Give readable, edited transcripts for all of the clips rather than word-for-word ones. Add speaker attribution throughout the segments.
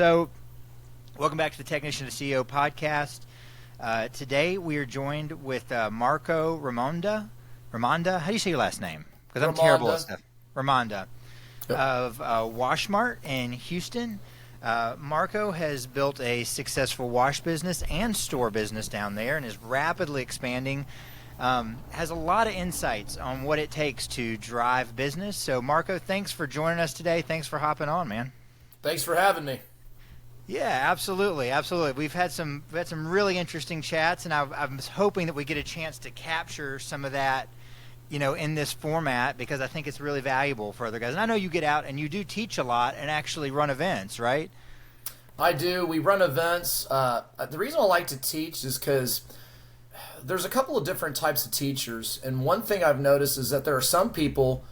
Speaker 1: So, welcome back to the Technician to CEO podcast. Today we are joined with Marco Ramonda. Ramonda? How do you say your last name? Because I'm terrible at stuff. Ramonda of Washmart in Houston. Marco has built a successful wash business and store business down there and is rapidly expanding. Has a lot of insights on what it takes to drive business. So, Marco, thanks for joining us today. Thanks for hopping on, man.
Speaker 2: Thanks for having me.
Speaker 1: Yeah, absolutely. We've had some really interesting chats, and I'm hoping that we get a chance to capture some of that, in this format, because I think it's really valuable for other guys. And I know you get out and you do teach a lot and actually run events, right?
Speaker 2: I do. We run events. The reason I like to teach is because there's a couple of different types of teachers, and one thing I've noticed is that there are some people,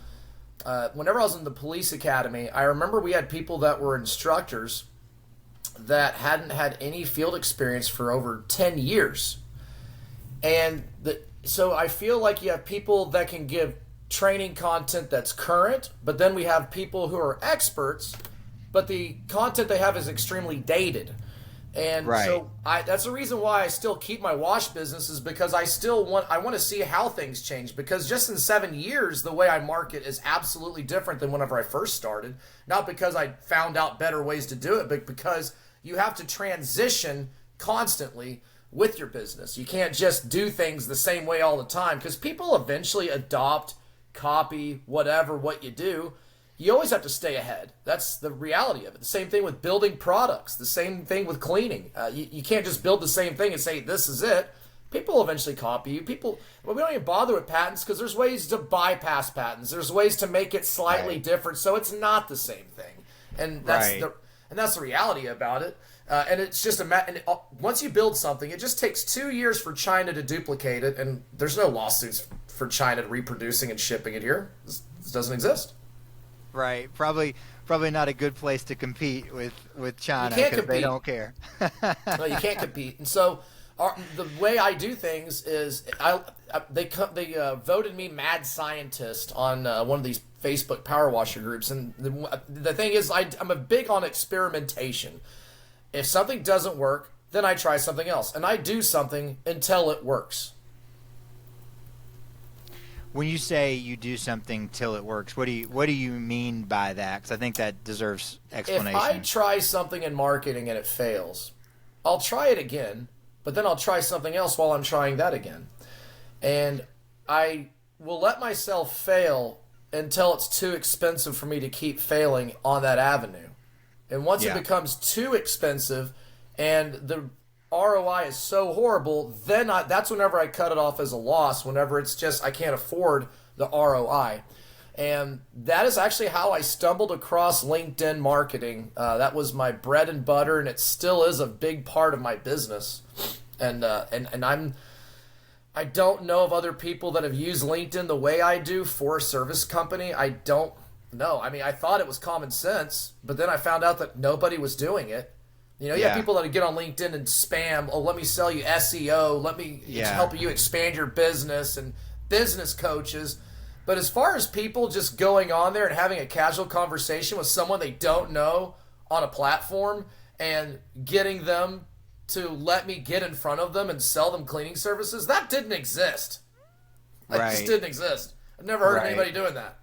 Speaker 2: whenever I was in the police academy, I remember we had people that were instructors that hadn't had any field experience for over 10 years. And so I feel like you have people that can give training content that's current, but then we have people who are experts, but the content they have is extremely dated. And
Speaker 1: right.
Speaker 2: So that's the reason why I still keep my wash business, is because I want to see how things change, because just in 7 years, the way I market is absolutely different than whenever I first started. Not because I found out better ways to do it, but because you have to transition constantly with your business. You can't just do things the same way all the time, because people eventually adopt, copy, what you do. You always have to stay ahead. That's the reality of it. The same thing with building products. The same thing with cleaning. You can't just build the same thing and say, this is it. People eventually copy you. We don't even bother with patents because there's ways to bypass patents. There's ways to make it slightly different so it's not the same thing. And that's the reality about it. And it's just once you build something, it just takes 2 years for China to duplicate it, and there's no lawsuits for China reproducing and shipping it here. This doesn't exist.
Speaker 1: Right. Probably not a good place to compete with China,
Speaker 2: because
Speaker 1: they don't care.
Speaker 2: No, you can't compete. And so the way I do things is they voted me mad scientist on one of these Facebook power washer groups. And the thing is, I'm a big on experimentation. If something doesn't work, then I try something else. And I do something until it works.
Speaker 1: When you say you do something till it works, what do you mean by that? Because I think that deserves explanation.
Speaker 2: If I try something in marketing and it fails, I'll try it again, but then I'll try something else while I'm trying that again. And I will let myself fail until it's too expensive for me to keep failing on that avenue. And once it becomes too expensive and the ROI is so horrible, then that's whenever I cut it off as a loss, whenever it's just I can't afford the ROI. And that is actually how I stumbled across LinkedIn marketing. That was my bread and butter, and it still is a big part of my business. And I don't know of other people that have used LinkedIn the way I do for a service company. I don't know. I mean, I thought it was common sense, but then I found out that nobody was doing it. You have people that get on LinkedIn and spam, let me sell you SEO, let me help you expand your business, and business coaches. But as far as people just going on there and having a casual conversation with someone they don't know on a platform and getting them to let me get in front of them and sell them cleaning services, that didn't exist. It just didn't exist. I've never heard of anybody doing that.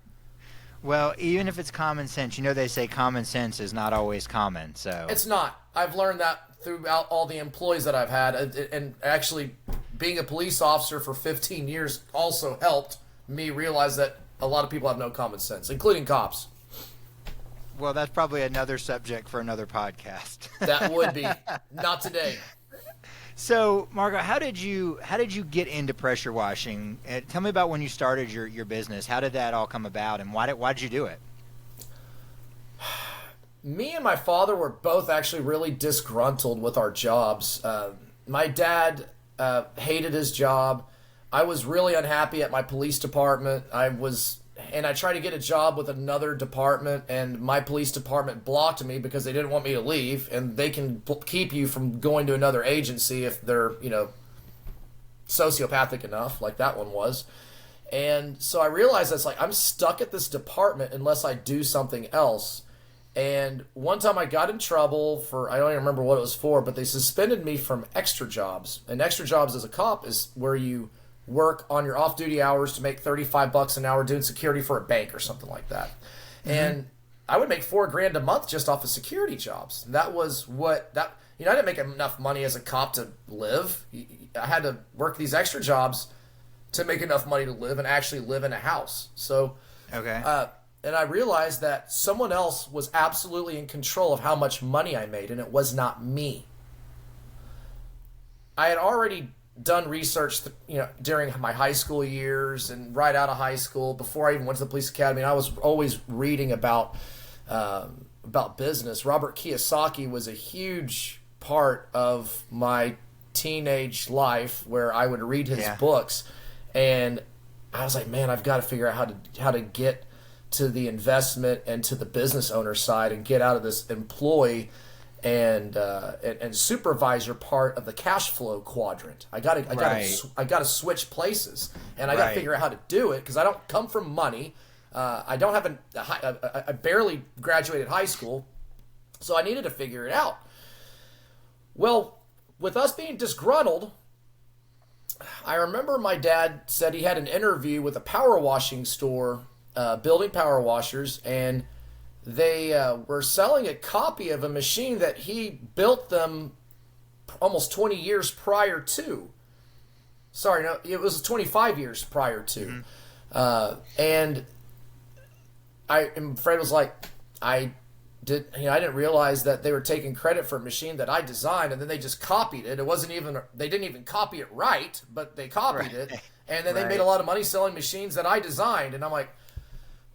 Speaker 1: Well, even if it's common sense, they say common sense is not always common. So
Speaker 2: it's not. I've learned that throughout all the employees that I've had, and actually being a police officer for 15 years also helped me realize that a lot of people have no common sense, including cops.
Speaker 1: Well, that's probably another subject for another podcast.
Speaker 2: That would be. Not today.
Speaker 1: So, Marco, how did you get into pressure washing? Tell me about when you started your business. How did that all come about, and why did you do it?
Speaker 2: Me and my father were both actually really disgruntled with our jobs. My dad hated his job. I was really unhappy at my police department. I tried to get a job with another department, and my police department blocked me because they didn't want me to leave, and they can keep you from going to another agency if they're, sociopathic enough, like that one was. And so I realized I'm stuck at this department unless I do something else. And one time I got in trouble for, I don't even remember what it was for, but they suspended me from extra jobs. And extra jobs as a cop is where you work on your off-duty hours to make $35 an hour doing security for a bank or something like that. Mm-hmm. And I would make $4,000 a month just off of security jobs. That was what that, I didn't make enough money as a cop to live. I had to work these extra jobs to make enough money to live and actually live in a house. So,
Speaker 1: okay.
Speaker 2: And I realized that someone else was absolutely in control of how much money I made, and it was not me. I had already done research, during my high school years and right out of high school, before I even went to the police academy. And I was always reading about business. Robert Kiyosaki was a huge part of my teenage life, where I would read his books, and I was like, man, I've got to figure out how to get to the investment and to the business owner side and get out of this employee and supervisor part of the cash flow quadrant. I got to switch places, and I got to figure out how to do it, because I don't come from money. I don't have I barely graduated high school, so I needed to figure it out. Well, with us being disgruntled, I remember my dad said he had an interview with a power washing store, building power washers, and they were selling a copy of a machine that he built them almost 20 years prior to. Sorry, no, it was 25 years prior to. Mm-hmm. And Fred was like, I didn't realize that they were taking credit for a machine that I designed, and then they just copied it. They didn't even copy it right, but they copied it. And then they made a lot of money selling machines that I designed. And I'm like,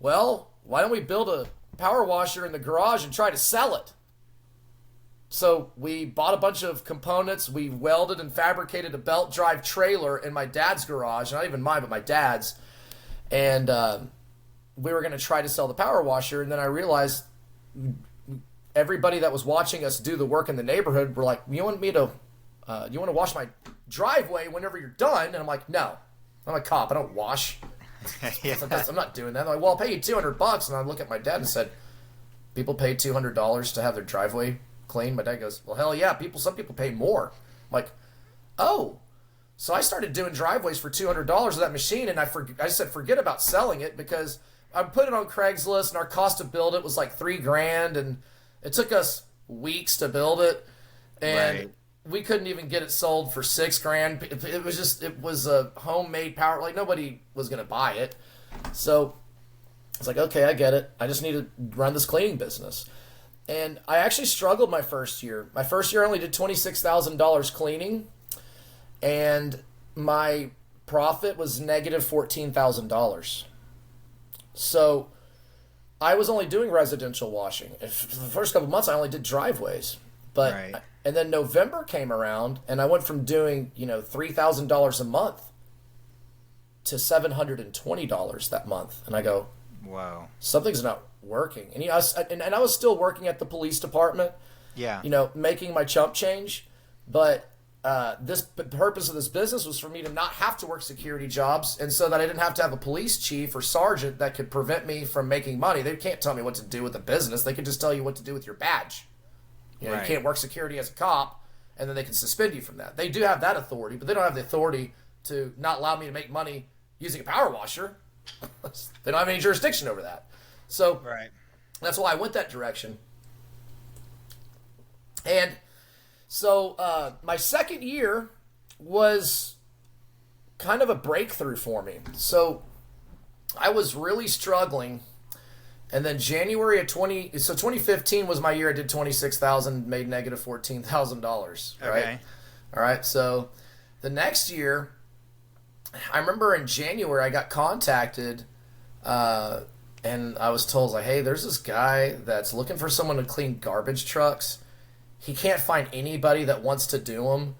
Speaker 2: well, why don't we build a power washer in the garage and try to sell it? So we bought a bunch of components. We welded and fabricated a belt drive trailer in my dad's garage, not even mine, but my dad's. And we were going to try to sell the power washer. And then I realized everybody that was watching us do the work in the neighborhood were like, you want to wash my driveway whenever you're done? And I'm like, no, I'm a cop. I don't wash. I'm not doing that. They're like, well, I'll pay you $200. And I look at my dad and said, people pay $200 to have their driveway cleaned? My dad goes, well, hell yeah. Some people pay more. I'm like, oh. So I started doing driveways for $200 with that machine, and I said, forget about selling it, because I put it on Craigslist, and our cost to build it was like $3,000, and it took us weeks to build it, and we couldn't even get it sold for $6,000. It was a homemade power, like nobody was going to buy it. So it's like, okay, I get it. I just need to run this cleaning business. And I actually struggled my first year. My first year I only did $26,000 cleaning, and my profit was negative $14,000. So I was only doing residential washing. For the first couple of months, I only did driveways. And then November came around, and I went from doing $3,000 a month to $720 that month. And I go,
Speaker 1: wow, something's
Speaker 2: not working. And I was still working at the police department.
Speaker 1: Yeah.
Speaker 2: Making my chump change, but the purpose of this business was for me to not have to work security jobs, and so that I didn't have to have a police chief or sergeant that could prevent me from making money. They can't tell me what to do with the business. They can just tell you what to do with your badge. You can't work security as a cop, and then they can suspend you from that. They do have that authority, but they don't have the authority to not allow me to make money using a power washer. They don't have any jurisdiction over that. So that's why I went that direction. And so my second year was kind of a breakthrough for me. So I was really struggling. And then January of 2015 was my year. I did 26,000, made negative $14,000. Right.
Speaker 1: Okay.
Speaker 2: All right. So the next year, I remember in January I got contacted, and I was told, like, hey, there's this guy that's looking for someone to clean garbage trucks. He can't find anybody that wants to do them.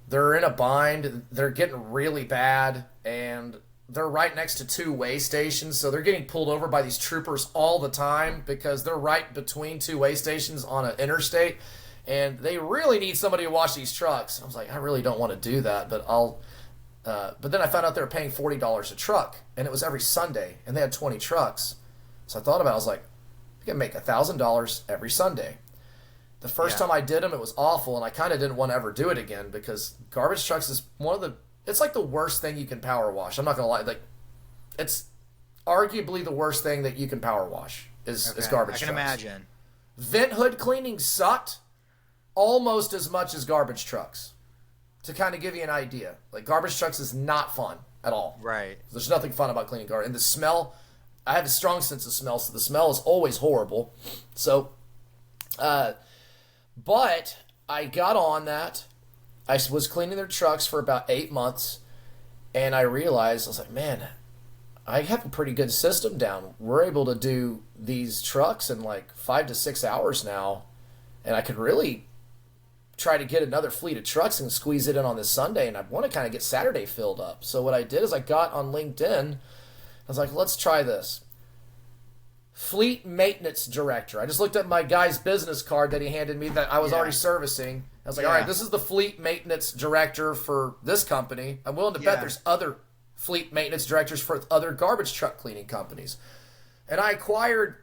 Speaker 2: They're in a bind. They're getting really bad, and they're right next to two weigh stations, so they're getting pulled over by these troopers all the time because they're right between two weigh stations on an interstate, and they really need somebody to wash these trucks. I was like, I really don't want to do that, but I'll. But then I found out they were paying $40 a truck, and it was every Sunday, and they had 20 trucks. So I thought about it. I was like, You can make $1,000 every Sunday. The first time I did them, it was awful, and I kind of didn't want to ever do it again because garbage trucks is it's like the worst thing you can power wash. I'm not gonna lie, like it's arguably the worst thing that you can power wash is garbage trucks.
Speaker 1: I can imagine.
Speaker 2: Vent hood cleaning sucked almost as much as garbage trucks. To kind of give you an idea, like garbage trucks is not fun at all.
Speaker 1: Right.
Speaker 2: There's nothing fun about cleaning garbage, and the smell. I have a strong sense of smell, so the smell is always horrible. So, but I got on that. I was cleaning their trucks for about 8 months, and I realized, I was like, man, I have a pretty good system down. We're able to do these trucks in like 5 to 6 hours now, and I could really try to get another fleet of trucks and squeeze it in on this Sunday, and I want to kind of get Saturday filled up. So what I did is I got on LinkedIn. I was like, let's try this. Fleet maintenance director. I just looked at my guy's business card that he handed me that I was already servicing. I was like, all right, this is the fleet maintenance director for this company. I'm willing to bet there's other fleet maintenance directors for other garbage truck cleaning companies. And I acquired,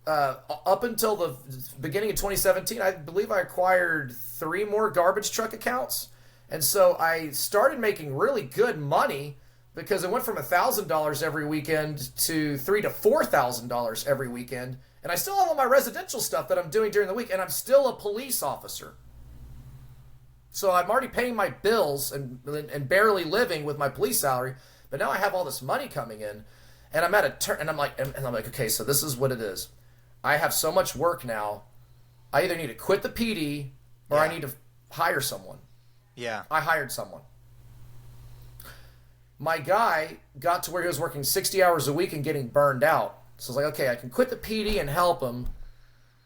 Speaker 2: up until the beginning of 2017, I believe I acquired 3 more garbage truck accounts. And so I started making really good money because it went from $1,000 every weekend to $3,000 to $4,000 every weekend. And I still have all my residential stuff that I'm doing during the week, and I'm still a police officer. So I'm already paying my bills and barely living with my police salary, but now I have all this money coming in, and I'm at a turn, and I'm like, okay, so this is what it is. I have so much work now. I either need to quit the PD or I need to hire someone.
Speaker 1: Yeah.
Speaker 2: I hired someone. My guy got to where he was working 60 hours a week and getting burned out. So I was like, okay, I can quit the PD and help him,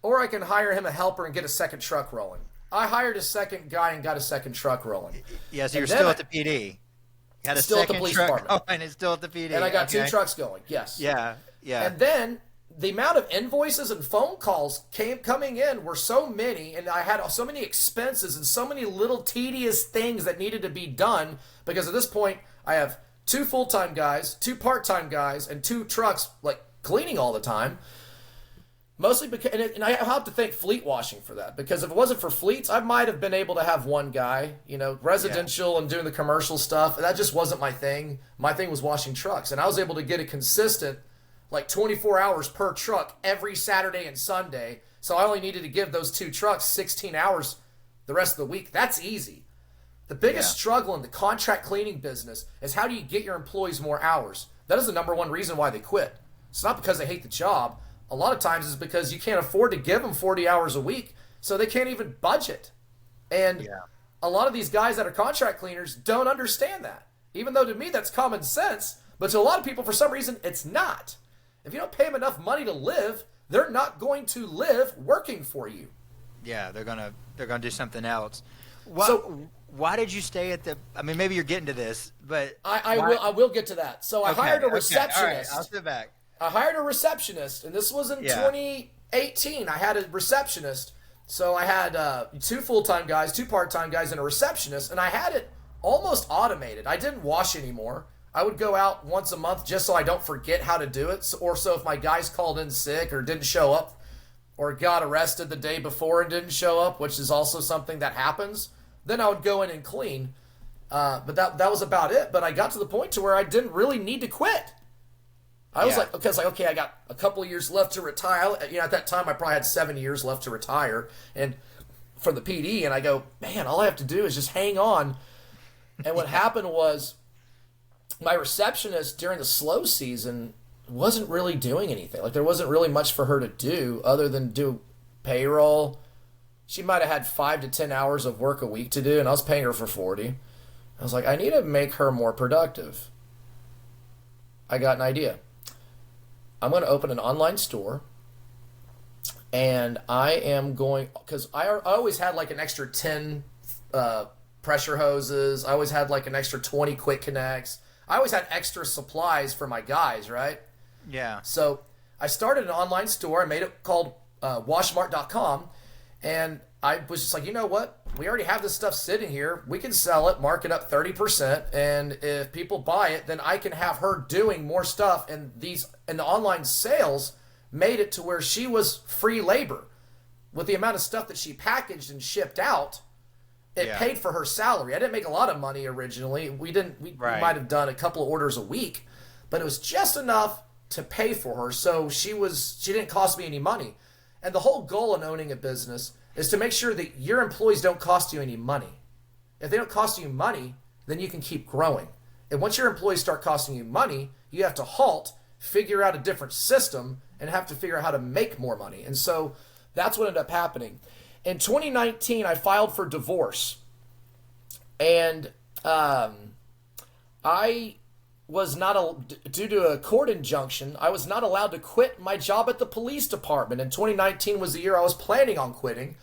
Speaker 2: or I can hire him a helper and get a second truck rolling. I hired a second guy and got a second truck rolling.
Speaker 1: Yeah, so you're still at the PD. You had a
Speaker 2: still
Speaker 1: second
Speaker 2: at the police
Speaker 1: truck
Speaker 2: department.
Speaker 1: going, it's still at the PD.
Speaker 2: And I got 2 trucks going, yes.
Speaker 1: Yeah.
Speaker 2: And then the amount of invoices and phone calls coming in were so many, and I had so many expenses and so many little tedious things that needed to be done, because at this point I have 2 full-time guys, 2 part-time guys, and 2 trucks like cleaning all the time. Mostly because, and I have to thank fleet washing for that, because if it wasn't for fleets, I might have been able to have one guy, residential and doing the commercial stuff. And that just wasn't my thing. My thing was washing trucks, and I was able to get a consistent, like 24 hours per truck every Saturday and Sunday. So I only needed to give those 2 trucks 16 hours the rest of the week. That's easy. The biggest struggle in the contract cleaning business is how do you get your employees more hours? That is the number one reason why they quit. It's not because they hate the job. A lot of times it's because you can't afford to give them 40 hours a week, so they can't even budget. And a lot of these guys that are contract cleaners don't understand that. Even though to me that's common sense, but to a lot of people for some reason it's not. If you don't pay them enough money to live, they're not going to live working for you.
Speaker 1: Yeah, they're gonna do something else. Why did you stay at the? I mean, maybe you're getting to this, but
Speaker 2: I will get to that. So I hired a receptionist.
Speaker 1: All right, I'll sit back.
Speaker 2: I hired a receptionist, and this was in 2018. I had a receptionist. So I had 2 full-time guys, 2 part-time guys, and a receptionist, and I had it almost automated. I didn't wash anymore. I would go out once a month just so I don't forget how to do it, or so if my guys called in sick or didn't show up or got arrested the day before and didn't show up, which is also something that happens, then I would go in and clean. But that was about it. But I got to the point to where I didn't really need to quit. I was like, okay, I got a couple of years left to retire. At that time, I probably had 7 years left to retire, and from the PD. And I go, man, all I have to do is just hang on. And what happened was, my receptionist during the slow season wasn't really doing anything. Like there wasn't really much for her to do other than do payroll. She might have had 5 to 10 hours of work a week to do, and I was paying her for 40. I was like, I need to make her more productive. I got an idea. I'm going to open an online store, and I am going, because I always had like an extra 10 pressure hoses. I always had like an extra 20 quick connects. I always had extra supplies for my guys, right?
Speaker 1: Yeah.
Speaker 2: So I started an online store. I made it called Washmart.com, and I was just like, you know what? We already have this stuff sitting here. We can sell it, mark it up 30%, and if people buy it, then I can have her doing more stuff. And the online sales made it to where she was free labor. With the amount of stuff that she packaged and shipped out, it paid for her salary. I didn't make a lot of money originally. We might have done a couple of orders a week, but it was just enough to pay for her. So she didn't cost me any money. And the whole goal in owning a business is to make sure that your employees don't cost you any money. If they don't cost you money, then you can keep growing. And once your employees start costing you money, you have to halt, figure out a different system, and have to figure out how to make more money. And so that's what ended up happening. In 2019, I filed for divorce. And I was not, due to a court injunction, I was not allowed to quit my job at the police department. And 2019 was the year I was planning on quitting,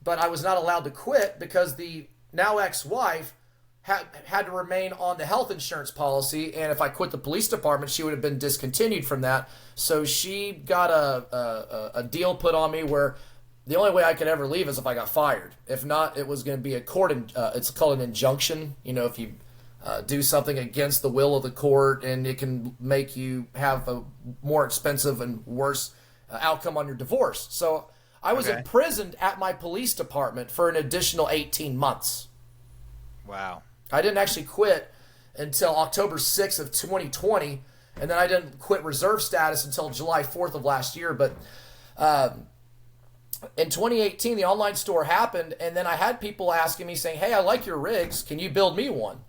Speaker 2: but I was not allowed to quit because the now ex-wife had to remain on the health insurance policy, and if I quit the police department, she would have been discontinued from that. So she got a deal put on me where the only way I could ever leave is if I got fired. If not, it was going to be a court. It's called an injunction. You know, if you do something against the will of the court, and it can make you have a more expensive and worse outcome on your divorce. So I was imprisoned at my police department for an additional 18 months.
Speaker 1: Wow.
Speaker 2: I didn't actually quit until October 6th of 2020, and then I didn't quit reserve status until July 4th of last year. But in 2018, the online store happened, and then I had people asking me, saying, hey, I like your rigs. Can you build me one?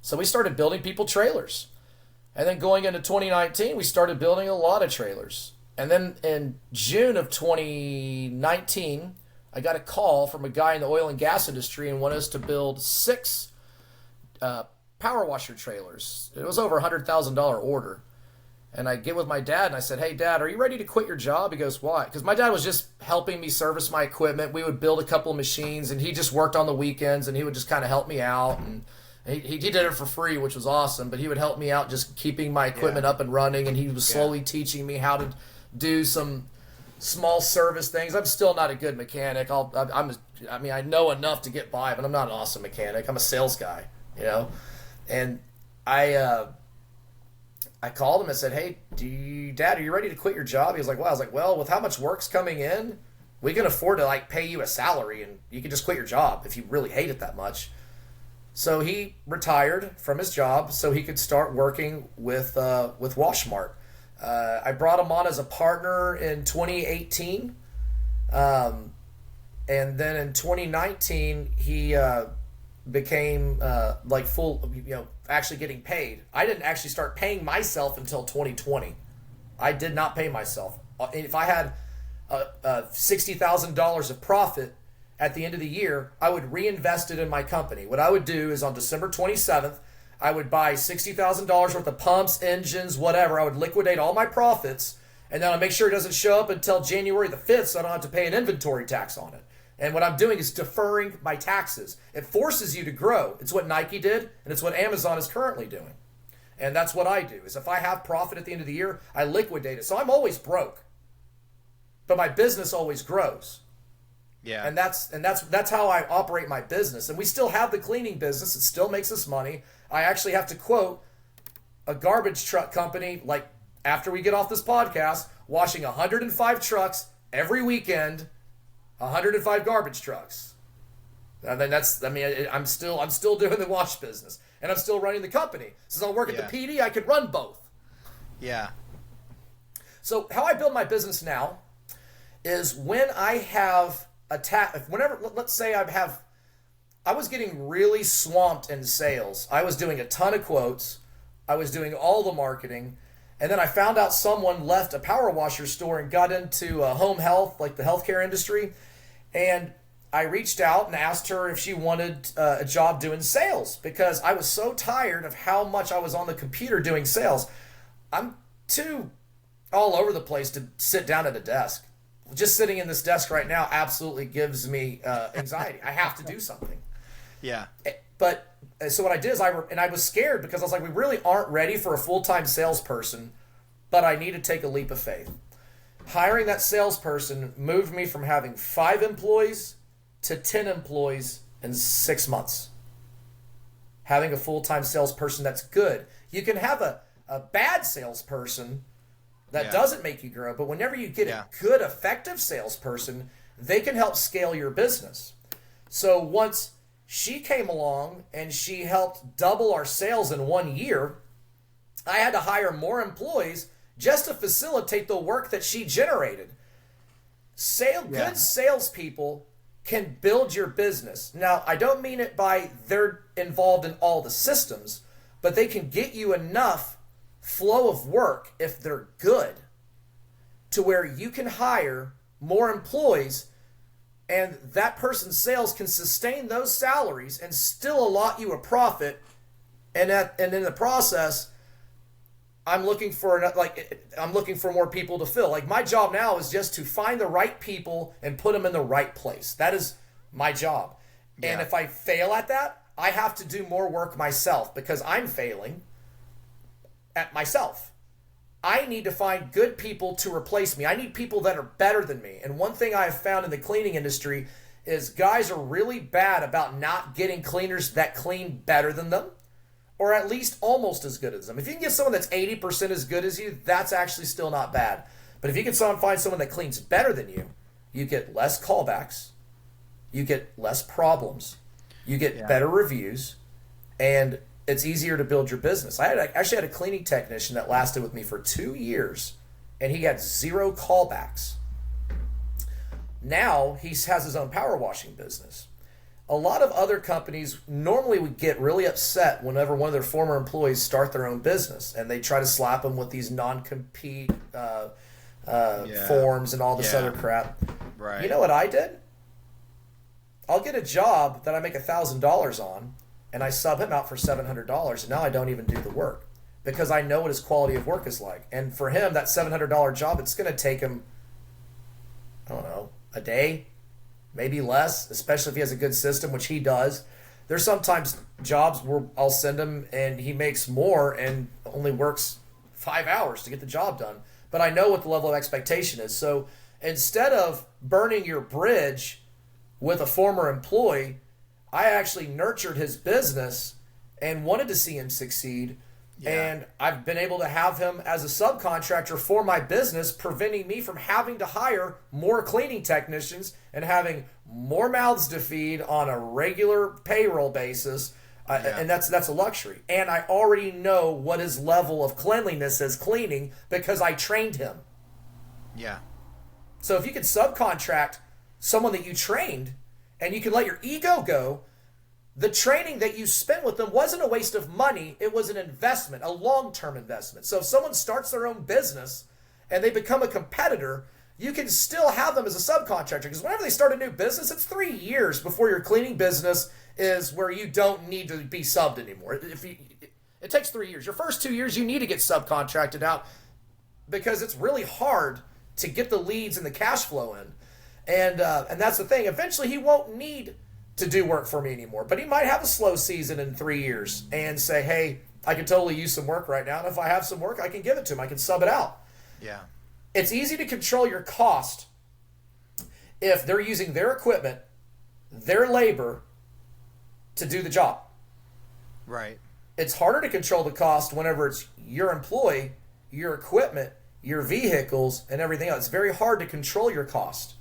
Speaker 2: So we started building people trailers. And then going into 2019, we started building a lot of trailers. And then in June of 2019, I got a call from a guy in the oil and gas industry and wanted us to build 6 power washer trailers. It was over $100,000 order. And I get with my dad and I said, hey, Dad, are you ready to quit your job? He goes, why? Because my dad was just helping me service my equipment. We would build a couple of machines, and he just worked on the weekends, and he would just kind of help me out. And he did it for free, which was awesome, but he would help me out just keeping my equipment up and running, and he was slowly teaching me how to do some small service things. I'm still not a good mechanic. I know enough to get by, but I'm not an awesome mechanic. I'm a sales guy, you know. And I called him and said, hey, Dad, are you ready to quit your job? He was like, well, I was like, well, with how much work's coming in, we can afford to pay you a salary, and you can just quit your job if you really hate it that much. So he retired from his job so he could start working with Washmart. I brought him on as a partner in 2018. And then in 2019, he became full, actually getting paid. I didn't actually start paying myself until 2020. I did not pay myself. If I had $60,000 of profit at the end of the year, I would reinvest it in my company. What I would do is on December 27th, I would buy $60,000 worth of pumps, engines, whatever. I would liquidate all my profits, and then I'll make sure it doesn't show up until January the 5th so I don't have to pay an inventory tax on it. And what I'm doing is deferring my taxes. It forces you to grow. It's what Nike did, and it's what Amazon is currently doing. And that's what I do, is if I have profit at the end of the year, I liquidate it. So I'm always broke, but my business always grows.
Speaker 1: Yeah.
Speaker 2: And that's how I operate my business. And we still have the cleaning business. It still makes us money. I actually have to quote a garbage truck company, like after we get off this podcast, washing 105 trucks every weekend, 105 garbage trucks. And then I'm still doing the wash business, and I'm still running the company. Since I work at the PD, I can run both.
Speaker 1: Yeah.
Speaker 2: So how I build my business now is when I have let's say I was getting really swamped in sales. I was doing a ton of quotes. I was doing all the marketing. And then I found out someone left a power washer store and got into home health, like the healthcare industry. And I reached out and asked her if she wanted a job doing sales, because I was so tired of how much I was on the computer doing sales. I'm too all over the place to sit down at a desk. Just sitting in this desk right now absolutely gives me anxiety. I have to do something.
Speaker 1: Yeah.
Speaker 2: But so what I did is I was scared, because I was like, we really aren't ready for a full-time salesperson, but I need to take a leap of faith. Hiring that salesperson moved me from having 5 employees to 10 employees in 6 months. Having a full-time salesperson, that's good. You can have a bad salesperson That doesn't make you grow. But whenever you get a good, effective salesperson, they can help scale your business. So once she came along and she helped double our sales in 1 year, I had to hire more employees just to facilitate the work that she generated. Good salespeople can build your business. Now, I don't mean it by they're involved in all the systems, but they can get you enough flow of work if they're good to where you can hire more employees and that person's sales can sustain those salaries and still allot you a profit. And in the process, I'm looking for more people to fill. Like, my job now is just to find the right people and put them in the right place. That is my job. Yeah. And if I fail at that, I have to do more work myself because I'm failing at myself. I need to find good people to replace me. I need people that are better than me. And one thing I have found in the cleaning industry is guys are really bad about not getting cleaners that clean better than them, or at least almost as good as them. If you can get someone that's 80% as good as you, that's actually still not bad. But if you can find someone that cleans better than you, you get less callbacks, you get less problems, you get better reviews, and it's easier to build your business. I actually had a cleaning technician that lasted with me for 2 years, and he had 0 callbacks. Now he has his own power washing business. A lot of other companies normally would get really upset whenever one of their former employees start their own business, and they try to slap them with these non-compete forms and all this other crap. Right. You know what I did? I'll get a job that I make $1,000 on, and I sub him out for $700, and now I don't even do the work because I know what his quality of work is like. And for him, that $700 job, it's going to take him, I don't know, a day, maybe less, especially if he has a good system, which he does. There's sometimes jobs where I'll send him and he makes more and only works 5 hours to get the job done. But I know what the level of expectation is. So instead of burning your bridge with a former employee, I actually nurtured his business and wanted to see him succeed. And I've been able to have him as a subcontractor for my business, preventing me from having to hire more cleaning technicians and having more mouths to feed on a regular payroll basis. And that's a luxury. And I already know what his level of cleanliness is cleaning because I trained him.
Speaker 1: Yeah.
Speaker 2: So if you could subcontract someone that you trained and you can let your ego go, the training that you spent with them wasn't a waste of money. It was an investment, a long-term investment. So if someone starts their own business and they become a competitor, you can still have them as a subcontractor, because whenever they start a new business, it's 3 years before your cleaning business is where you don't need to be subbed anymore. It takes 3 years. Your first 2 years, you need to get subcontracted out because it's really hard to get the leads and the cash flow in. And that's the thing. Eventually, he won't need to do work for me anymore. But he might have a slow season in 3 years and say, hey, I can totally use some work right now. And if I have some work, I can give it to him. I can sub it out.
Speaker 1: Yeah.
Speaker 2: It's easy to control your cost if they're using their equipment, their labor to do the job.
Speaker 1: Right.
Speaker 2: It's harder to control the cost whenever it's your employee, your equipment, your vehicles, and everything else. It's very hard to control your cost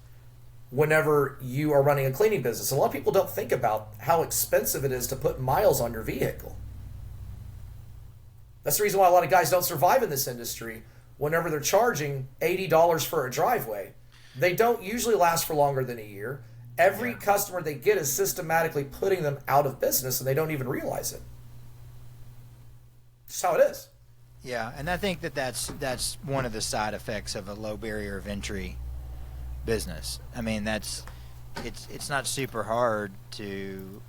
Speaker 2: whenever you are running a cleaning business. A lot of people don't think about how expensive it is to put miles on your vehicle. That's the reason why a lot of guys don't survive in this industry. Whenever they're charging $80 for a driveway, they don't usually last for longer than a year. Every customer they get is systematically putting them out of business, and they don't even realize it. That's how it is.
Speaker 1: Yeah, and I think that's one of the side effects of a low barrier of entry business. I mean, it's not super hard to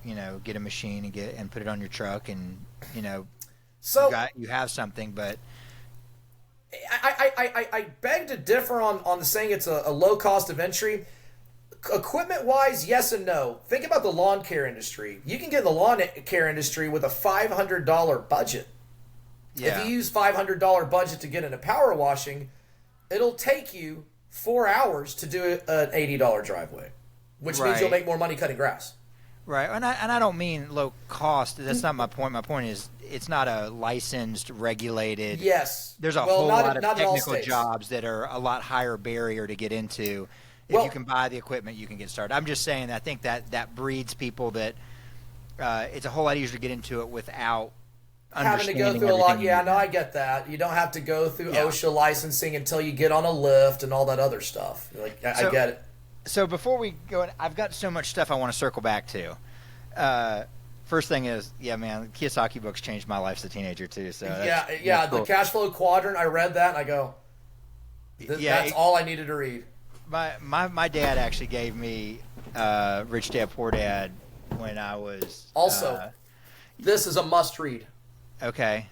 Speaker 1: get a machine and put it on your truck, and so you have something. But
Speaker 2: I beg to differ on the saying it's a low cost of entry. Equipment wise, yes and no. Think about the lawn care industry. You can get in the lawn care industry with a $500 budget. Yeah. If you use $500 budget to get into power washing, it'll take you 4 hours to do an $80 driveway, which means you'll make more money cutting grass.
Speaker 1: Right, and I don't mean low cost. That's not my point. My point is it's not a licensed, regulated.
Speaker 2: Yes.
Speaker 1: There's a
Speaker 2: Well,
Speaker 1: whole lot of
Speaker 2: not in all
Speaker 1: technical
Speaker 2: states.
Speaker 1: jobs that are a lot higher barrier to get into. If
Speaker 2: Well,
Speaker 1: you can buy the equipment, you can get started. I'm just saying, I think that breeds people that it's a whole lot easier to get into it without
Speaker 2: having to go
Speaker 1: understanding
Speaker 2: through a lot.
Speaker 1: everything you
Speaker 2: Yeah,
Speaker 1: need
Speaker 2: no,
Speaker 1: to
Speaker 2: I
Speaker 1: know.
Speaker 2: get that. You don't have to go through
Speaker 1: Yeah.
Speaker 2: OSHA licensing until you get on a lift and all that other stuff. Like, I
Speaker 1: So-
Speaker 2: get it.
Speaker 1: So before we go, I've got so much stuff I want to circle back to. First thing is, yeah, man, Kiyosaki books changed my life as a teenager too. So
Speaker 2: Yeah.
Speaker 1: cool.
Speaker 2: The cash flow quadrant. I read that and I go, that's all I needed to read.
Speaker 1: My dad actually gave me Rich Dad Poor Dad when I was
Speaker 2: Also, this is a must read.
Speaker 1: Okay.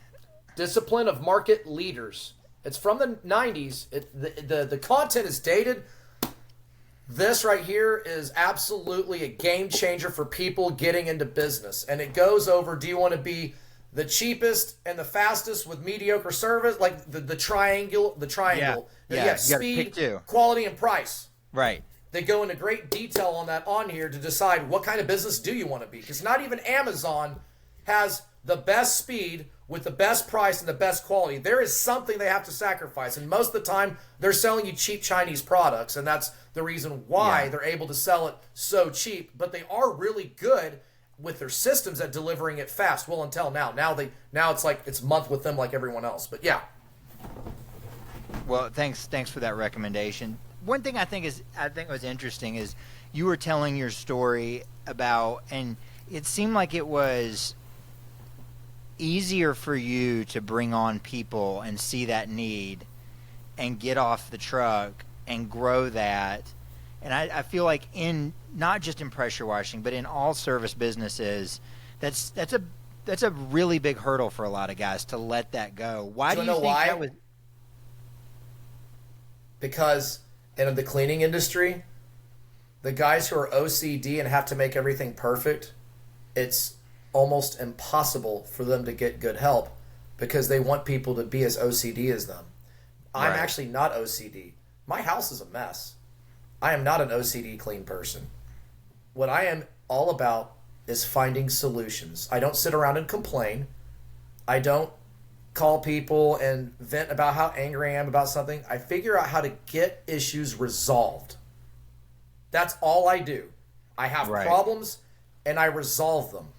Speaker 2: Discipline of Market Leaders. It's from the 90s. The content is dated. This right here is absolutely a game changer for people getting into business. And it goes over, do you want to be the cheapest and the fastest with mediocre service? Like the triangle.
Speaker 1: Yeah.
Speaker 2: You
Speaker 1: You
Speaker 2: have
Speaker 1: gotta pick
Speaker 2: speed,
Speaker 1: two.
Speaker 2: quality, and price.
Speaker 1: Right.
Speaker 2: They go into great detail on that on here to decide what kind of business do you want to be. Because not even Amazon has the best speed with the best price and the best quality. There is something they have to sacrifice. And most of the time, they're selling you cheap Chinese products. And that's the reason why they're able to sell it so cheap. But they are really good with their systems at delivering it fast. Well, until now. Now it's like it's a month with them like everyone else. But yeah.
Speaker 1: Well, thanks for that recommendation. One thing I think was interesting is you were telling your story about, and it seemed like it was easier for you to bring on people and see that need and get off the truck and grow that. And I feel like in not just in pressure washing, but in all service businesses, that's a really big hurdle for a lot of guys to let that go. Why do you think that was?
Speaker 2: Because in the cleaning industry, the guys who are OCD and have to make everything perfect, it's almost impossible for them to get good help because they want people to be as OCD as them. I'm
Speaker 1: Right.
Speaker 2: actually not OCD. My house is a mess. I am not an OCD clean person. What I am all about is finding solutions. I don't sit around and complain. I don't call people and vent about how angry I am about something. I figure out how to get issues resolved. That's all I do. I have
Speaker 1: Right.
Speaker 2: problems and I resolve them.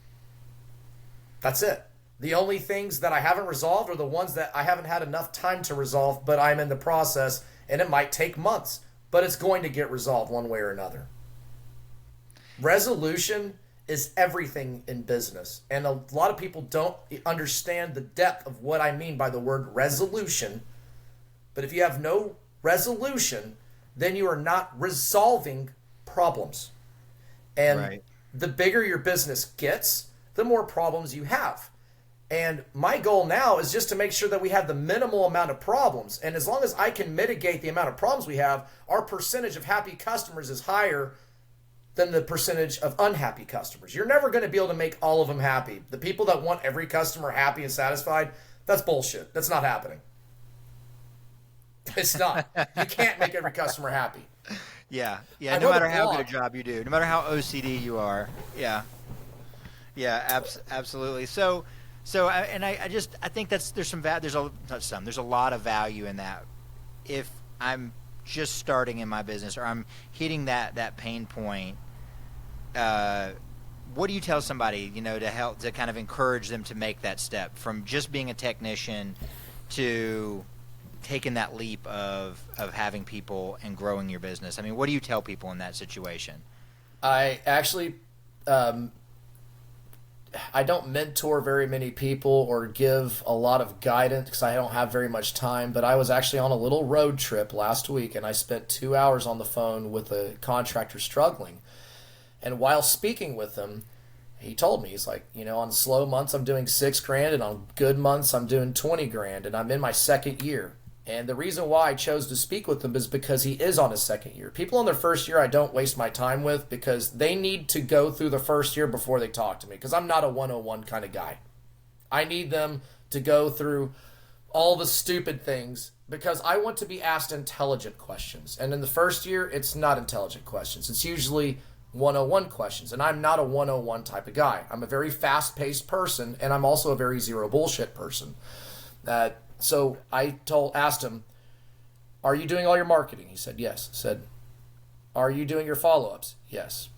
Speaker 2: That's it. The only things that I haven't resolved are the ones that I haven't had enough time to resolve, but I'm in the process and it might take months, but it's going to get resolved one way or another. Resolution is everything in business. And a lot of people don't understand the depth of what I mean by the word resolution. But if you have no resolution, then you are not resolving problems. And
Speaker 1: Right.
Speaker 2: the bigger your business gets, the more problems you have. And my goal now is just to make sure that we have the minimal amount of problems. And as long as I can mitigate the amount of problems we have, our percentage of happy customers is higher than the percentage of unhappy customers. You're never going to be able to make all of them happy. The people that want every customer happy and satisfied, that's bullshit. That's not happening. It's not. You can't make every customer happy.
Speaker 1: Yeah.
Speaker 2: I
Speaker 1: No
Speaker 2: wrote a
Speaker 1: matter how good
Speaker 2: blog.
Speaker 1: a job you do, no matter how OCD you are. Yeah. Yeah. Absolutely. So I think there's a lot of value in that. If I'm just starting in my business or I'm hitting that pain point, what do you tell somebody, to help to kind of encourage them to make that step from just being a technician to taking that leap of having people and growing your business? I mean, what do you tell people in that situation?
Speaker 2: I actually, I don't mentor very many people or give a lot of guidance because I don't have very much time. But I was actually on a little road trip last week and I spent 2 hours on the phone with a contractor struggling. And while speaking with him, he told me, he's like, on slow months I'm doing $6,000 and on good months I'm doing $20,000 and I'm in my second year. And the reason why I chose to speak with him is because he is on his second year. People on their first year I don't waste my time with because they need to go through the first year before they talk to me because I'm not a 101 kind of guy. I need them to go through all the stupid things because I want to be asked intelligent questions. And in the first year, it's not intelligent questions. It's usually 101 questions. And I'm not a 101 type of guy. I'm a very fast-paced person, and I'm also a very zero bullshit person. So I asked him, are you doing all your marketing? He said, yes. I said, are you doing your follow-ups? Yes.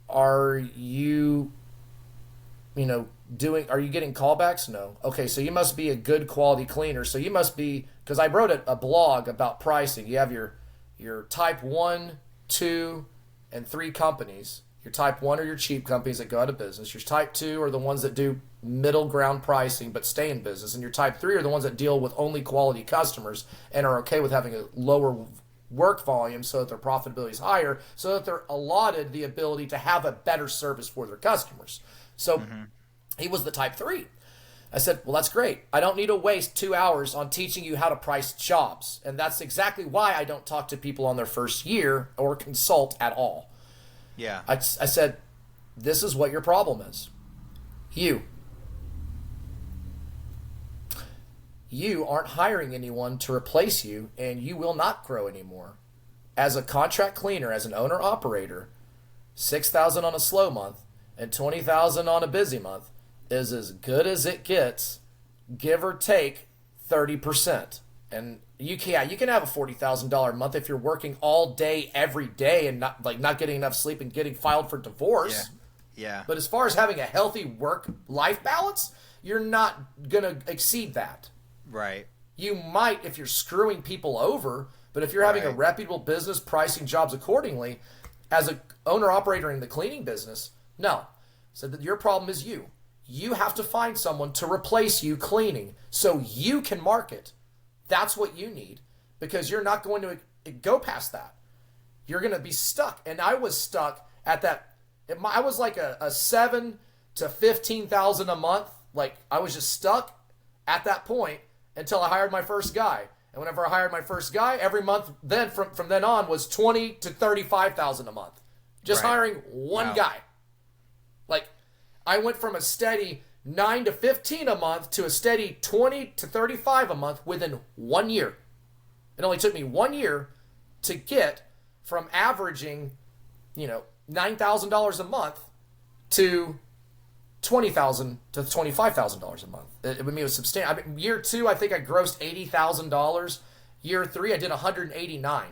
Speaker 2: Are you getting callbacks? No. Okay, so you must be a good quality cleaner. So you must be, because I wrote a blog about pricing. You have your type 1, 2, and 3 companies. Your type 1 are your cheap companies that go out of business. Your type 2 are the ones that do middle ground pricing but stay in business. And your type 3 are the ones that deal with only quality customers and are okay with having a lower work volume so that their profitability is higher, so that they're allotted the ability to have a better service for their customers. So he was the type 3. I said, well, that's great. I don't need to waste 2 hours on teaching you how to price jobs. And that's exactly why I don't talk to people on their first year or consult at all.
Speaker 1: Yeah.
Speaker 2: I said, this is what your problem is. You aren't hiring anyone to replace you, and you will not grow anymore. As a contract cleaner, as an owner-operator, $6,000 on a slow month and $20,000 on a busy month is as good as it gets, give or take 30%. And you can have a $40,000 month if you're working all day, every day, and not getting enough sleep and getting filed for divorce.
Speaker 1: Yeah.
Speaker 2: But as far as having a healthy work-life balance, you're not going to exceed that.
Speaker 1: Right.
Speaker 2: You might if you're screwing people over, but if you're having a reputable business pricing jobs accordingly, as an owner-operator in the cleaning business, no. So that your problem is you. You have to find someone to replace you cleaning so you can market. That's what you need, because you're not going to go past that. You're going to be stuck. And I was stuck at that. I was like a $7,000 to $15,000 a month. Like, I was just stuck at that point until I hired my first guy. And whenever I hired my first guy, every month then from then on was $20,000 to $35,000 a month. Just hiring one guy. Like, I went from a steady 9 to 15 a month to a steady 20 to 35 a month within 1 year. It only took me 1 year to get from averaging, $9,000 a month to $20,000 to $25,000 a month. It was substantial. Year 2, I think I grossed $80,000. Year 3, I did $189,000.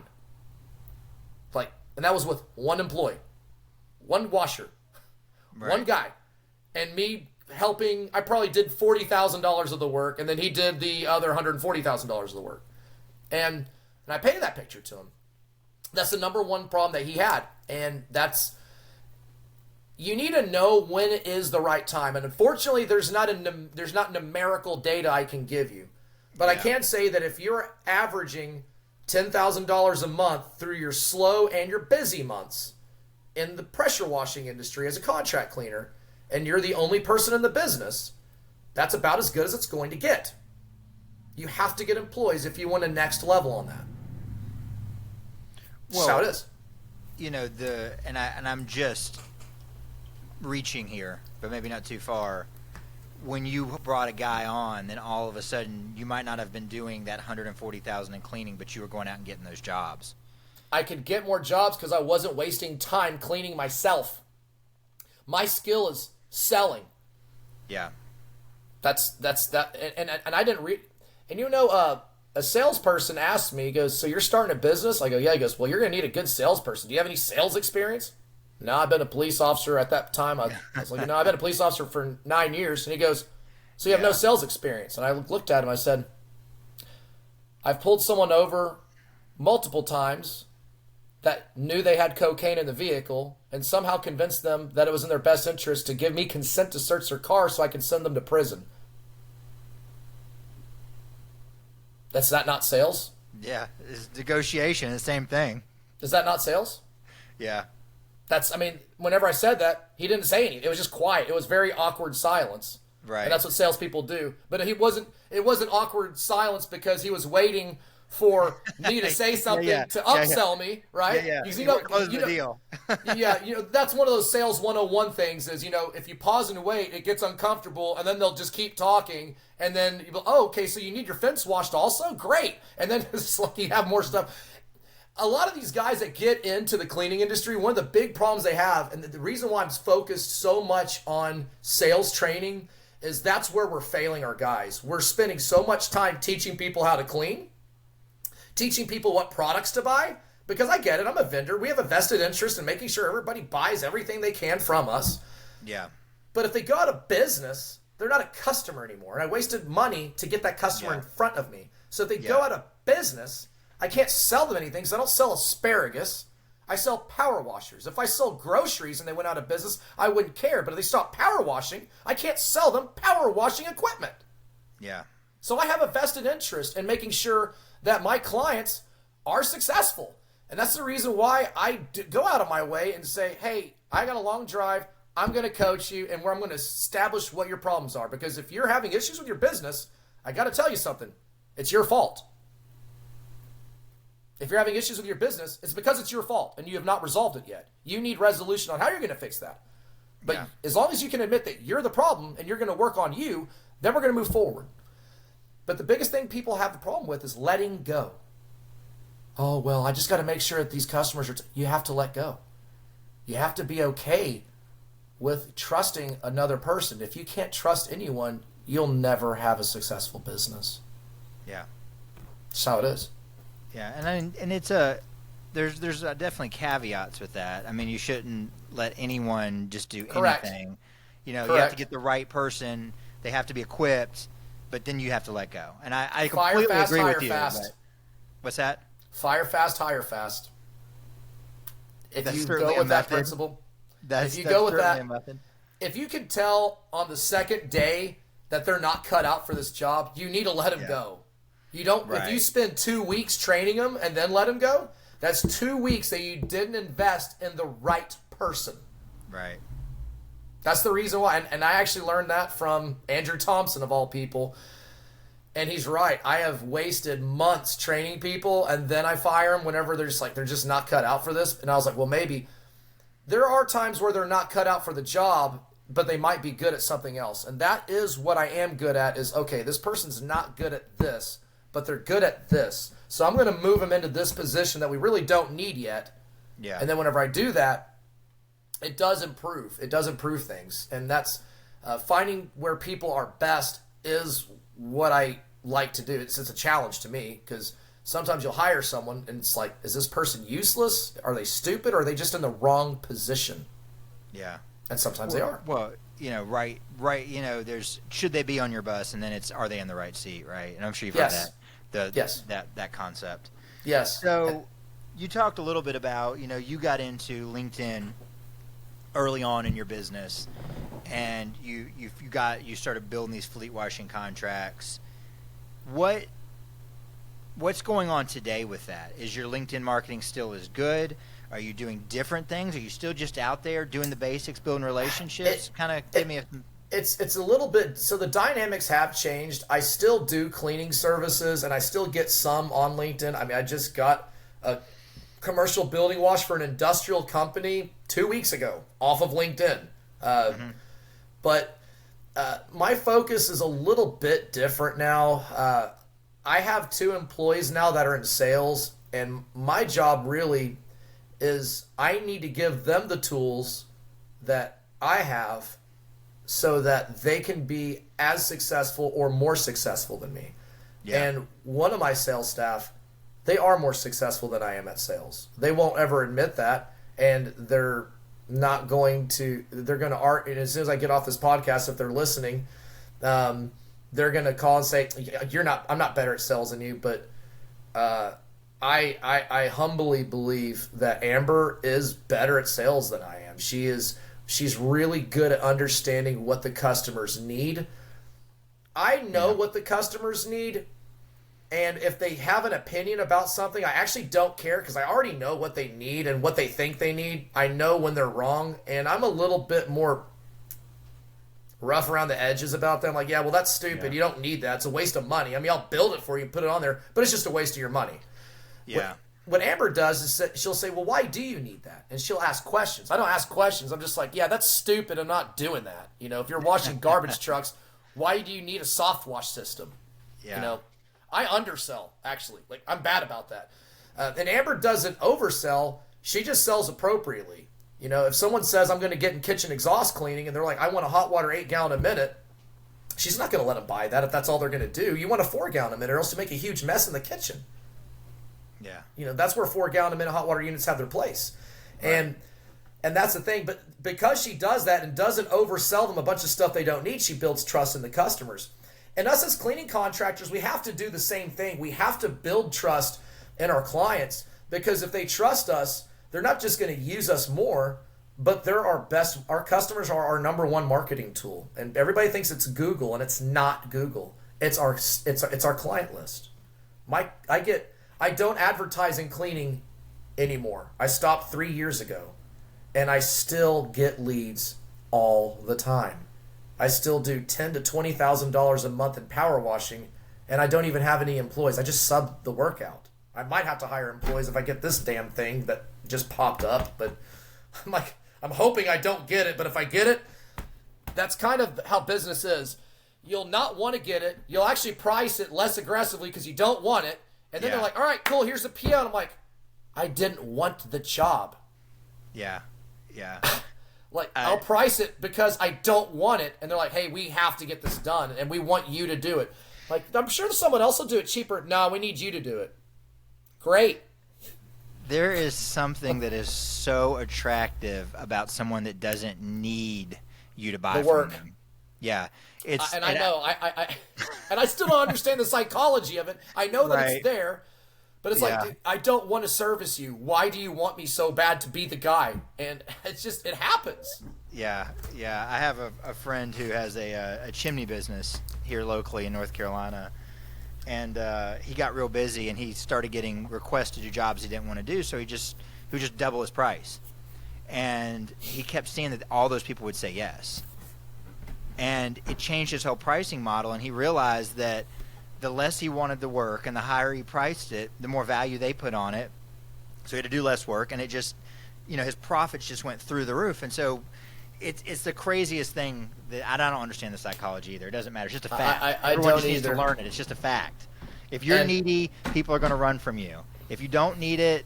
Speaker 2: And that was with one employee, one washer, one guy, and me helping. I probably did $40,000 of the work, and then he did the other $140,000 of the work, and I painted that picture to him. That's the number one problem that he had, and that's. You need to know when it is the right time. And unfortunately, there's not numerical data I can give you. But I can say that if you're averaging $10,000 a month through your slow and your busy months in the pressure washing industry as a contract cleaner, and you're the only person in the business, that's about as good as it's going to get. You have to get employees if you want a next level on that. Well, that's how it is.
Speaker 1: I'm just reaching here, but maybe not too far. When you brought a guy on, then all of a sudden you might not have been doing that $140,000 in cleaning, but you were going out and getting those jobs.
Speaker 2: I could get more jobs because I wasn't wasting time cleaning myself. My skill is selling.
Speaker 1: Yeah.
Speaker 2: That's that, and I didn't read. And a salesperson asked me, he goes, "So you're starting a business?" I go, "Yeah." He goes, "Well, you're going to need a good salesperson. Do you have any sales experience?" No, I've been a police officer at that time. I was like, I've been a police officer for 9 years. And he goes, "So you have no sales experience?" And I looked at him. I said, "I've pulled someone over multiple times that knew they had cocaine in the vehicle and somehow convinced them that it was in their best interest to give me consent to search their car so I can send them to prison." That's not sales?
Speaker 1: Yeah, it's negotiation, the same thing.
Speaker 2: Is that not sales?
Speaker 1: Yeah.
Speaker 2: Whenever I said that, he didn't say anything. It was just quiet. It was very awkward silence.
Speaker 1: Right.
Speaker 2: And that's what salespeople do. But it wasn't awkward silence because he was waiting for me to say something to upsell me, right?
Speaker 1: Yeah.
Speaker 2: Because,
Speaker 1: close the deal.
Speaker 2: That's one of those sales 101 things is, if you pause and wait, it gets uncomfortable, and then they'll just keep talking, and then you go, "Oh, okay, so you need your fence washed also? Great." And then it's like you have more stuff. a lot of these guys that get into the cleaning industry, one of the big problems they have, and the reason why I'm focused so much on sales training, is that's where we're failing our guys. We're spending so much time teaching people how to clean, teaching people what products to buy, because I get it, I'm a vendor. We have a vested interest in making sure everybody buys everything they can from us.
Speaker 1: Yeah.
Speaker 2: But if they go out of business, they're not a customer anymore. And I wasted money to get that customer in front of me. So if they go out of business, I can't sell them anything because I don't sell asparagus. I sell power washers. If I sold groceries and they went out of business, I wouldn't care. But if they stopped power washing, I can't sell them power washing equipment.
Speaker 1: Yeah.
Speaker 2: So I have a vested interest in making sure that my clients are successful. And that's the reason why I go out of my way and say, hey, I got a long drive. I'm going to coach you, and where I'm going to establish what your problems are. Because if you're having issues with your business, I got to tell you something. It's your fault. If you're having issues with your business, it's because it's your fault, and you have not resolved it yet. You need resolution on how you're going to fix that. But as long as you can admit that you're the problem and you're going to work on you, then we're going to move forward. But the biggest thing people have the problem with is letting go. Oh, well, I just got to make sure that these customers are... You have to let go. You have to be okay with trusting another person. If you can't trust anyone, you'll never have a successful business.
Speaker 1: Yeah.
Speaker 2: That's how it is.
Speaker 1: Yeah, and it's there's definitely caveats with that. I mean, you shouldn't let anyone just do anything. You know, you have to get the right person. They have to be equipped, but then you have to let go. And I completely agree with you. But, what's that?
Speaker 2: Fire fast, hire fast. If you go with that principle, if you go with that, if you can tell on the second day that they're not cut out for this job, you need to let them go. You don't. If you spend 2 weeks training them and then let them go, that's 2 weeks that you didn't invest in the right person.
Speaker 1: Right.
Speaker 2: That's the reason why. And I actually learned that from Andrew Thompson, of all people. And he's right. I have wasted months training people, and then I fire them whenever they're just not cut out for this. And I was like, well, maybe there are times where they're not cut out for the job, but they might be good at something else. And that is what I am good at is, okay, this person's not good at this, but they're good at this. So I'm going to move them into this position that we really don't need yet.
Speaker 1: Yeah.
Speaker 2: And then whenever I do that, it does improve. It does improve things. And that's finding where people are best is what I like to do. It's a challenge to me because sometimes you'll hire someone and it's like, is this person useless? Are they stupid? Or are they just in the wrong position?
Speaker 1: Yeah.
Speaker 2: And sometimes they are.
Speaker 1: Well, you know, right. You know, there's should they be on your bus, and then it's are they in the right seat, right? And I'm sure you've heard that. That concept.
Speaker 2: Yes.
Speaker 1: So you talked a little bit about, you know, you got into LinkedIn early on in your business, and you started building these fleet washing contracts. What's going on today with that? Is your LinkedIn marketing still as good? Are you doing different things? Are you still just out there doing the basics, building relationships? Kind of give me a...
Speaker 2: It's a little bit... So the dynamics have changed. I still do cleaning services, and I still get some on LinkedIn. I mean, I just got a commercial building wash for an industrial company 2 weeks ago off of LinkedIn. But my focus is a little bit different now. I have 2 employees now that are in sales, and my job really is I need to give them the tools that I have so that they can be as successful or more successful than me. Yeah. And one of my sales staff, they are more successful than I am at sales. They won't ever admit that, and they're not going to, they're going to argue. And as soon as I get off this podcast, if they're listening, they're going to call and say, I'm not better at sales than you, but I humbly believe that Amber is better at sales than I am. She's really good at understanding what the customers need. I know what the customers need, and if they have an opinion about something, I actually don't care because I already know what they need and what they think they need. I know when they're wrong, and I'm a little bit more rough around the edges about them. Like, yeah, well, that's stupid. Yeah. You don't need that. It's a waste of money. I mean, I'll build it for you and put it on there, but it's just a waste of your money.
Speaker 1: Yeah.
Speaker 2: What Amber does is she'll say, well, why do you need that? And she'll ask questions. I don't ask questions. I'm just like, yeah, that's stupid. I'm not doing that. You know, if you're washing garbage trucks, why do you need a soft wash system? Yeah. You know, I undersell, actually. Like, I'm bad about that. And Amber doesn't oversell. She just sells appropriately. You know, if someone says, I'm going to get in kitchen exhaust cleaning, and they're like, I want a hot water 8-gallon a minute, she's not going to let them buy that if that's all they're going to do. You want a 4-gallon a minute, or else you make a huge mess in the kitchen.
Speaker 1: Yeah.
Speaker 2: You know, that's where 4-gallon a minute hot water units have their place. Right. And that's the thing. But because she does that and doesn't oversell them a bunch of stuff they don't need, she builds trust in the customers. And us as cleaning contractors, we have to do the same thing. We have to build trust in our clients, because if they trust us, they're not just going to use us more, but they're our customers are our number one marketing tool. And everybody thinks it's Google, and it's not Google. It's our client list. I don't advertise in cleaning anymore. I stopped 3 years ago, and I still get leads all the time. I still do $10,000 to $20,000 a month in power washing, and I don't even have any employees. I just sub the work out. I might have to hire employees if I get this damn thing that just popped up, but I'm hoping I don't get it. But if I get it, that's kind of how business is. You'll not want to get it. You'll actually price it less aggressively because you don't want it. And then they're like, all right, cool, here's the PO. And I'm like, I didn't want the job.
Speaker 1: Yeah.
Speaker 2: I'll price it because I don't want it. And they're like, hey, we have to get this done, and we want you to do it. Like, I'm sure someone else will do it cheaper. No, we need you to do it. Great.
Speaker 1: There is something that is so attractive about someone that doesn't need you to buy from them. Yeah.
Speaker 2: I know. I still don't understand the psychology of it. I know that it's there. But it's like, dude, I don't want to service you. Why do you want me so bad to be the guy? And it's just, it happens.
Speaker 1: Yeah. I have a friend who has a chimney business here locally in North Carolina. And he got real busy, and he started getting requests to do jobs he didn't want to do, so he would just double his price. And he kept seeing that all those people would say yes. And it changed his whole pricing model, and he realized that the less he wanted the work and the higher he priced it, the more value they put on it. So he had to do less work, and it just, his profits just went through the roof. And so it's the craziest thing that I don't understand the psychology either. It doesn't matter. It's just a fact. Everyone just needs to learn it. It's just a fact. If you're needy, people are going to run from you. If you don't need it,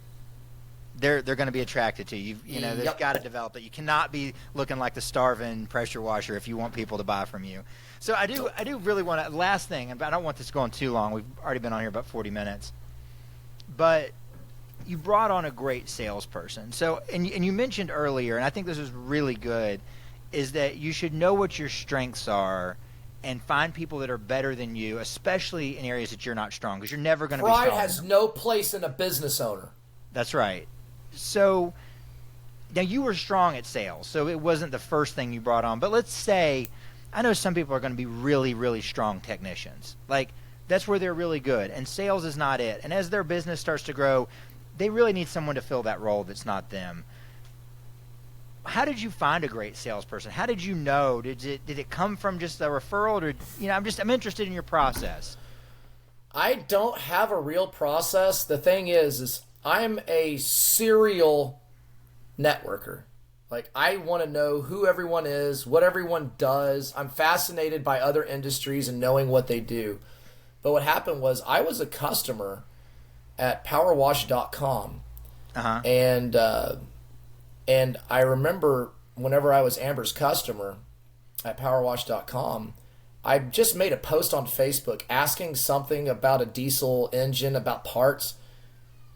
Speaker 1: they're going to be attracted to you. They've got to develop it. You cannot be looking like the starving pressure washer if you want people to buy from you. So I do really want to, last thing, but I don't want this going too long. We've already been on here about 40 minutes. But you brought on a great salesperson. So, and you mentioned earlier, and I think this is really good, is that you should know what your strengths are and find people that are better than you, especially in areas that you're not strong, because you're never going to be strong.
Speaker 2: Pride has no place in a business owner.
Speaker 1: That's right. So now you were strong at sales, so it wasn't the first thing you brought on. But let's say, I know some people are going to be really, really strong technicians. Like, that's where they're really good, and sales is not it. And as their business starts to grow, they really need someone to fill that role that's not them. How did you find a great salesperson? How did you know? Did it come from just a referral, or I'm interested in your process.
Speaker 2: I don't have a real process. The thing is I'm a serial networker. Like, I want to know who everyone is, what everyone does. I'm fascinated by other industries and knowing what they do. But what happened was I was a customer at powerwash.com.
Speaker 1: Uh-huh.
Speaker 2: And I remember whenever I was Amber's customer at powerwash.com, I just made a post on Facebook asking something about a diesel engine, about parts.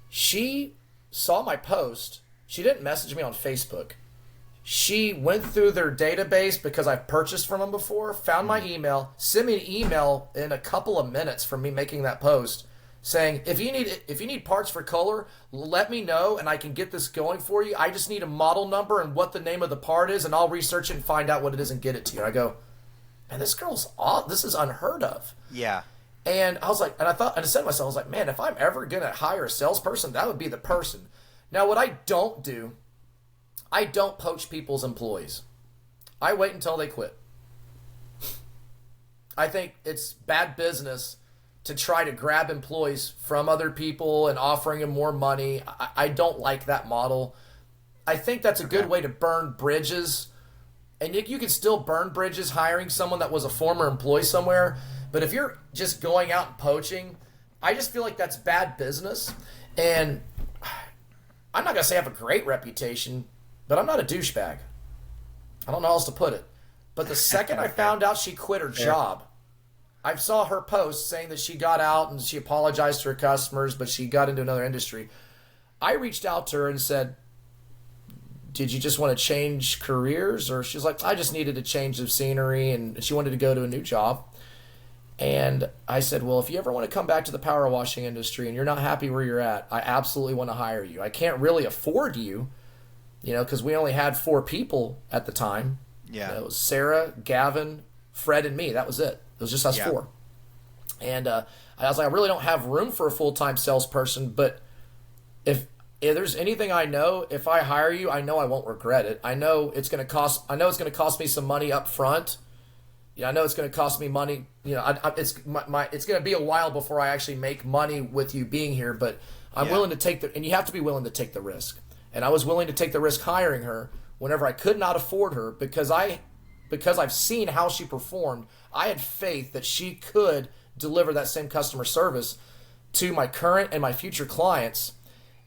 Speaker 2: She saw my post. She didn't message me on Facebook. She went through their database because I've purchased from them before, found my email, sent me an email in a couple of minutes from me making that post saying, if you need parts for Kohler, let me know and I can get this going for you. I just need a model number and what the name of the part is, and I'll research it and find out what it is and get it to you. And I go, man, this is unheard of.
Speaker 1: Yeah.
Speaker 2: And I was like, and I said to myself, I was like, man, if I'm ever going to hire a salesperson, that would be the person. Now, what I don't do, I don't poach people's employees. I wait until they quit. I think it's bad business to try to grab employees from other people and offering them more money. I don't like that model. I think that's a good way to burn bridges. And you can still burn bridges hiring someone that was a former employee somewhere. But if you're just going out and poaching, I just feel like that's bad business. And I'm not going to say I have a great reputation, but I'm not a douchebag. I don't know how else to put it. But the second I found out she quit her job, I saw her post saying that she got out and she apologized to her customers, but she got into another industry. I reached out to her and said, did you just want to change careers? Or she's like, I just needed a change of scenery, and she wanted to go to a new job. And I said, well, if you ever want to come back to the power washing industry and you're not happy where you're at, I absolutely want to hire you. I can't really afford you, because we only had 4 people at the time.
Speaker 1: Yeah.
Speaker 2: It was Sarah, Gavin, Fred, and me. That was it. It was just us 4. And I was like, I really don't have room for a full-time salesperson, but if there's anything I know, if I hire you, I know I won't regret it. I know it's going to cost me some money up front. I know it's going to cost me money. It's going to be a while before I actually make money with you being here, but I'm willing to take and you have to be willing to take the risk. And I was willing to take the risk hiring her whenever I could not afford her because I've seen how she performed. I had faith that she could deliver that same customer service to my current and my future clients.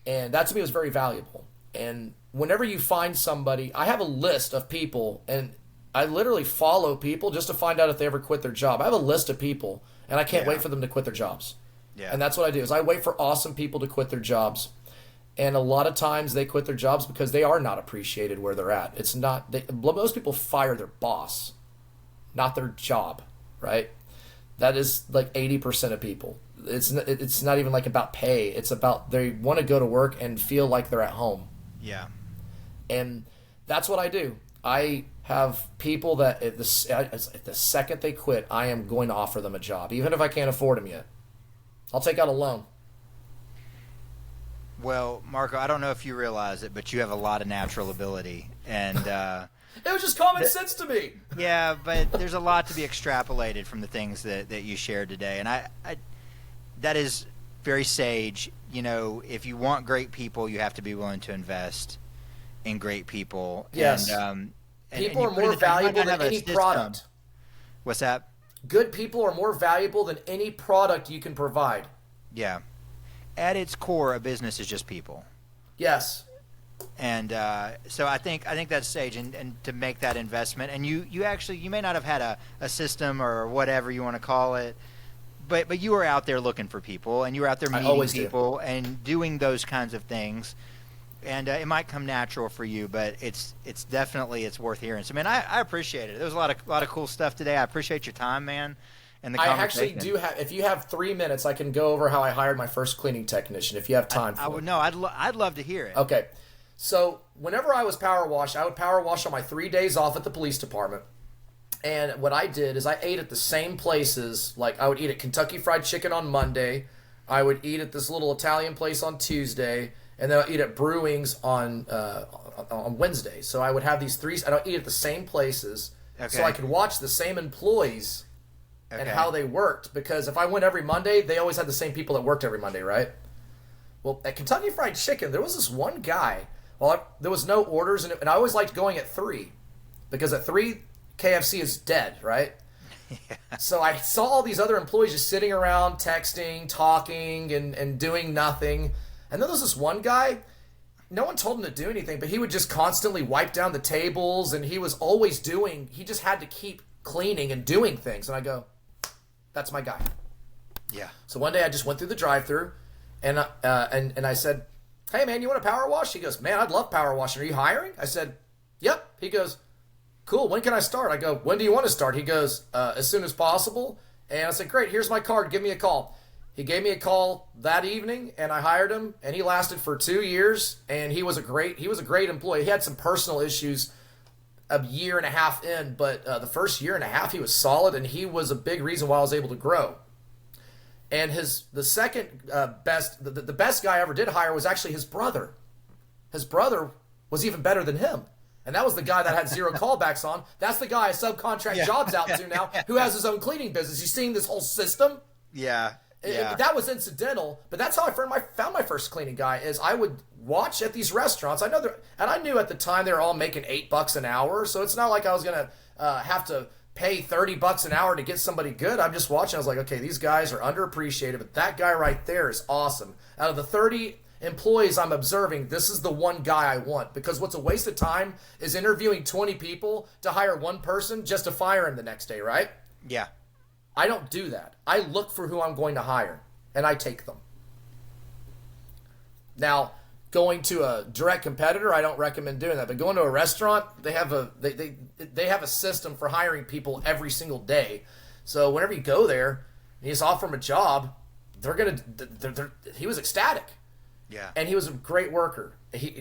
Speaker 2: And that to me was very valuable. And whenever you find somebody, I have a list of people, and I literally follow people just to find out if they ever quit their job. I have a list of people, and I can't wait for them to quit their jobs. Yeah. And that's what I do, is I wait for awesome people to quit their jobs. And a lot of times they quit their jobs because they are not appreciated where they're at. It's not, most people fire their boss, not their job, right? That is like 80% of people. It's not even like about pay. It's about they want to go to work and feel like they're at home.
Speaker 1: Yeah.
Speaker 2: And that's what I do. I have people that at the second they quit, I am going to offer them a job, even if I can't afford them yet. I'll take out a loan.
Speaker 1: Well, Marco, I don't know if you realize it, but you have a lot of natural ability, and
Speaker 2: it was just common sense to me.
Speaker 1: Yeah, but there's a lot to be extrapolated from the things that you shared today, and I that is very sage. If you want great people, you have to be willing to invest in great people.
Speaker 2: Yes.
Speaker 1: And
Speaker 2: people are more valuable than any product.
Speaker 1: What's that?
Speaker 2: Good people are more valuable than any product you can provide.
Speaker 1: Yeah. At its core, a business is just people.
Speaker 2: Yes.
Speaker 1: And so I think that's sage, and to make that investment. And you may not have had a system or whatever you want to call it, but you were out there looking for people, and you were out there meeting people and doing those kinds of things. And it might come natural for you, but it's definitely worth hearing. So, man, I appreciate it. There was a lot of cool stuff today. I appreciate your time, man. And the conversation.
Speaker 2: I actually do have. If you have 3 minutes, I can go over how I hired my first cleaning technician. If you have time for it.
Speaker 1: No, I'd love to hear it.
Speaker 2: Okay, so whenever I was power wash, I would power wash on my 3 days off at the police department. And what I did is I ate at the same places. Like I would eat at Kentucky Fried Chicken on Monday, I would eat at this little Italian place on Tuesday, and then I'd eat at Brewings on Wednesday. So I would have these 3. I'd eat at the same places, so I could watch the same employees and how they worked. Because if I went every Monday, they always had the same people that worked every Monday, right? Well, at Kentucky Fried Chicken, there was this one guy. Well, there was no orders, and I always liked going at 3, because at 3, KFC is dead, right? Yeah. So I saw all these other employees just sitting around, texting, talking, and doing nothing. And then there was this one guy, no one told him to do anything, but he would just constantly wipe down the tables, and he just had to keep cleaning and doing things. And I go, that's my guy.
Speaker 1: Yeah. So
Speaker 2: one day I just went through the drive-thru, and I said, hey, man, you want a power wash? He goes, man, I'd love power washing. Are you hiring? I said, yep. He goes, cool, when can I start? I go, when do you want to start? He goes, as soon as possible. And I said, great, here's my card, give me a call. He gave me a call that evening, and I hired him, and he lasted for 2 years, and he was a great employee. He had some personal issues a year and a half in, but the first year and a half he was solid, and he was a big reason why I was able to grow. And the best guy I ever did hire was actually his brother. His brother was even better than him. And that was the guy that had 0 callbacks on. That's the guy I subcontract jobs out to now, who has his own cleaning business. You seeing this whole system?
Speaker 1: Yeah.
Speaker 2: That was incidental, but that's how I found my first cleaning guy. Is I would watch at these restaurants. I knew at the time they were all making $8 an hour, so it's not like I was gonna have to pay $30 an hour to get somebody good. I'm just watching. I was like, okay, these guys are underappreciated, but that guy right there is awesome. Out of the 30 employees I'm observing, this is the one guy I want, because what's a waste of time is interviewing 20 people to hire one person just to fire him the next day, right?
Speaker 1: Yeah.
Speaker 2: I don't do that. I look for who I'm going to hire, and I take them. Now, going to a direct competitor, I don't recommend doing that. But going to a restaurant, they have a system for hiring people every single day. So whenever you go there, and you just offer them a job, he was ecstatic.
Speaker 1: Yeah.
Speaker 2: And he was a great worker.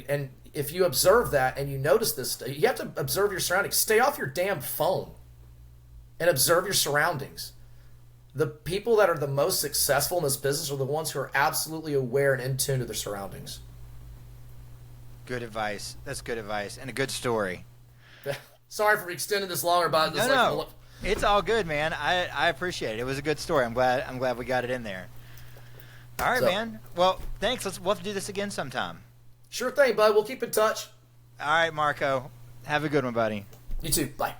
Speaker 2: And if you observe that and you notice this, you have to observe your surroundings. Stay off your damn phone and observe your surroundings. The people that are the most successful in this business are the ones who are absolutely aware and in tune to their surroundings.
Speaker 1: Good advice. That's good advice and a good story.
Speaker 2: Sorry for extending this longer, but
Speaker 1: No. It's all good, man. I appreciate it. It was a good story. I'm glad we got it in there. All right, man. Well, thanks. We'll have to do this again sometime.
Speaker 2: Sure thing, bud. We'll keep in touch.
Speaker 1: All right, Marco. Have a good one, buddy.
Speaker 2: You too. Bye.